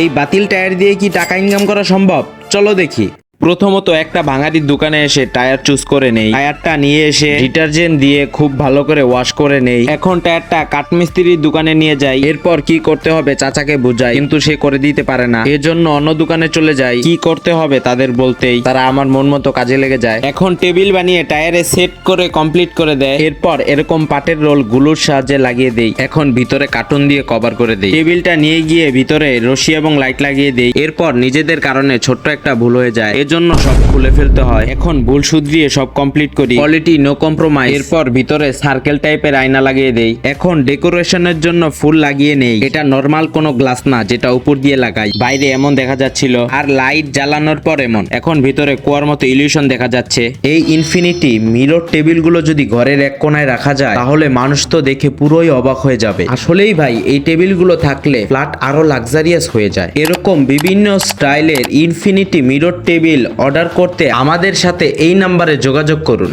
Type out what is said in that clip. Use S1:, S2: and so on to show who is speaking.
S1: এই বাতিল টায়ার দিয়ে কি টাকা ইনকাম করা সম্ভব? চলো দেখি। প্রথমত একটা ভাঙাড়ির দোকানে এসে টায়ার চুজ করে নেই। টায়ারটা নিয়ে এসে ডিটারজেন্ট দিয়ে খুব ভালো করে ওয়াশ করে নেই। এখন টায়ারটা কাঠমিস্ত্রির দোকানে নিয়ে যাই। এরপর কি করতে হবে চাচাকে বুঝাই, কিন্তু সে করে দিতে পারে না। এর জন্য অন্য দোকানে চলে যাই। কি করতে হবে তাদের বলতেই তারা আমার মন মতো কাজে লেগে যায়। এখন টেবিল বানিয়ে টায়ারে সেট করে কমপ্লিট করে দেয়। এরপর এরকম পাটের রোল গুলোর সাহায্যে লাগিয়ে দেই। এখন ভিতরে কার্টুন দিয়ে কভার করে দেই। টেবিলটা নিয়ে গিয়ে ভিতরে রশি এবং লাইট লাগিয়ে দেই। এরপর নিজেদের কারণে ছোট্ট একটা ভুল হয়ে যায়, জন্য সব খুলে ফেলতে হয়। এখন ভুল শুধরিয়ে সব কমপ্লিট করি। Quality no compromise. এরপর ভিতরে সার্কেল টাইপের আয়না লাগিয়ে দেই। এখন ডেকোরেশনের জন্য ফুল লাগিয়ে নেই। এটা নরমাল কোনো গ্লাস না যেটা উপর দিয়ে লাগাই। বাইরে এমন দেখা যাচ্ছিল, আর লাইট জ্বালানোর পর এমন। এখন ভিতরে কুয়ার মতো ইলিউশন দেখা যাচ্ছে। এই ইনফিনিটি মিরর টেবিলগুলো যদি ঘরের এক কোনায় রাখা যায় তাহলে মানুষ তো দেখে পুরোই অবাক হয়ে যাবে। আসলেই ভাই এই টেবিলগুলো থাকলে ফ্ল্যাট আরো লাক্সারিয়াস হয়ে যায়। এরকম বিভিন্ন স্টাইলের ইনফিনিটি মিরর টেবিল অর্ডার করতে আমাদের সাথে এই নাম্বারে যোগাযোগ করুন।